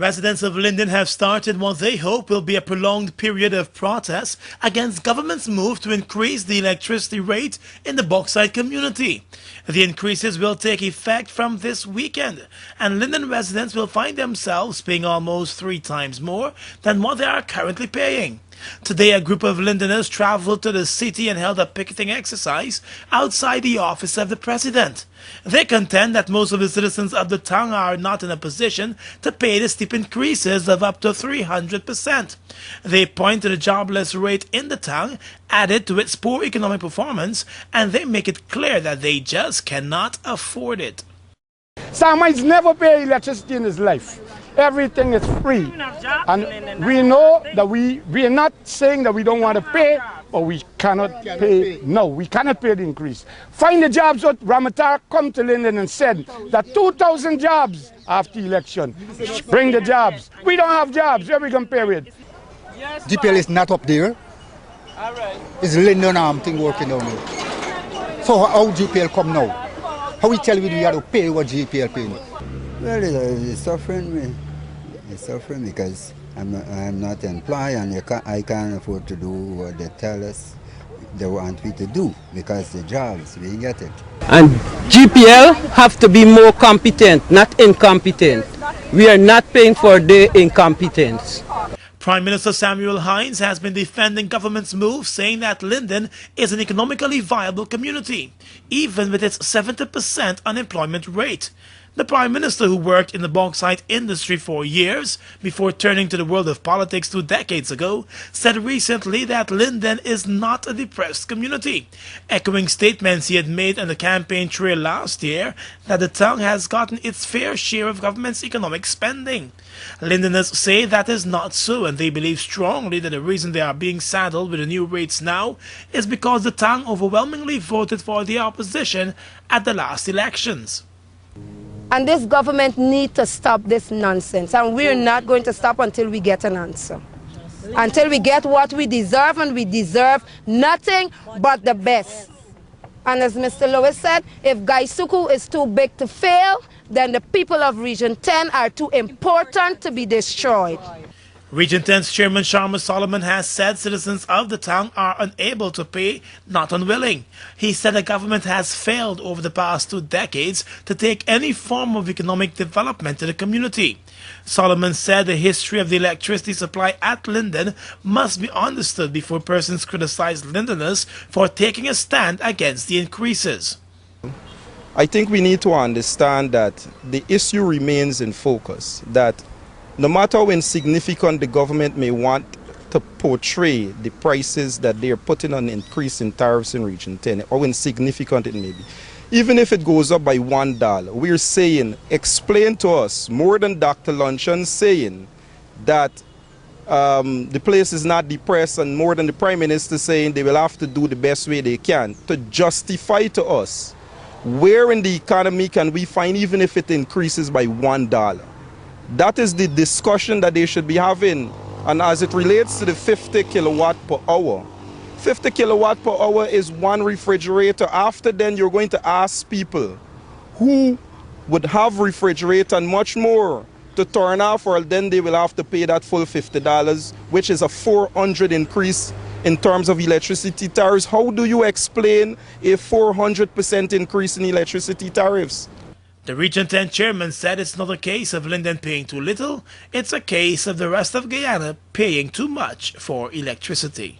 Residents of Linden have started what they hope will be a prolonged period of protest against government's move to increase the electricity rate in the bauxite community. The increases will take effect from this weekend, and Linden residents will find themselves paying almost 3 times more than what they are currently paying. Today, a group of Lindeners traveled to the city and held a picketing exercise outside the office of the president. They contend that most of the citizens of the town are not in a position to pay the steep increases of up to 300%. They point to the jobless rate in the town added to its poor economic performance, and they make it clear that they just cannot afford it. Someone's never paid electricity in his life. Everything is free. And we know that we are not saying that we don't want to pay, but we cannot pay. No, we cannot pay the increase. Find the jobs. What Ramatar come to Linden and said that 2,000 jobs after election. Bring the jobs. We don't have jobs. Where we going to pay with? GPL is not up there. It's Linden arm thing working down there. So how GPL come now? How we tell you we have to pay what GPL paying? Well, it's suffering me. It's suffering because I'm not employed and I can't afford to do what they tell us they want me to do because the jobs, we get it. And GPL have to be more competent, not incompetent. We are not paying for their incompetence. Prime Minister Samuel Hines has been defending government's move, saying that Linden is an economically viable community, even with its 70% unemployment rate. The Prime Minister, who worked in the bauxite industry for years before turning to the world of politics 2 decades ago, said recently that Linden is not a depressed community, echoing statements he had made on the campaign trail last year that the town has gotten its fair share of government's economic spending. Lindeners say that is not so, and they believe strongly that the reason they are being saddled with the new rates now is because the town overwhelmingly voted for the opposition at the last elections. And this government needs to stop this nonsense. And we're not going to stop until we get an answer. Until we get what we deserve, and we deserve nothing but the best. And as Mr. Lewis said, if Gaisuku is too big to fail, then the people of Region 10 are too important to be destroyed. Region 10's Chairman Sharma Solomon has said citizens of the town are unable to pay, not unwilling. He said the government has failed over the past 2 decades to take any form of economic development to the community. Solomon said the history of the electricity supply at Linden must be understood before persons criticize Lindeners for taking a stand against the increases. I think we need to understand that the issue remains in focus, that no matter how insignificant the government may want to portray the prices that they are putting on increase in tariffs in Region 10, how insignificant it may be, even if it goes up by $1, we're saying, explain to us, more than Dr. Luncheon saying that the place is not depressed, and more than the Prime Minister saying they will have to do the best way they can, to justify to us where in the economy can we find, even if it increases by $1. That is the discussion that they should be having. And as it relates to the 50 kilowatt per hour, 50 kilowatt per hour is 1 refrigerator. After then, you're going to ask people who would have refrigerator and much more to turn off, or then they will have to pay that full $50, which is a 400 increase in terms of electricity tariffs. How do you explain a 400% increase in electricity tariffs? The Region 10 chairman said it's not a case of Linden paying too little, it's a case of the rest of Guyana paying too much for electricity.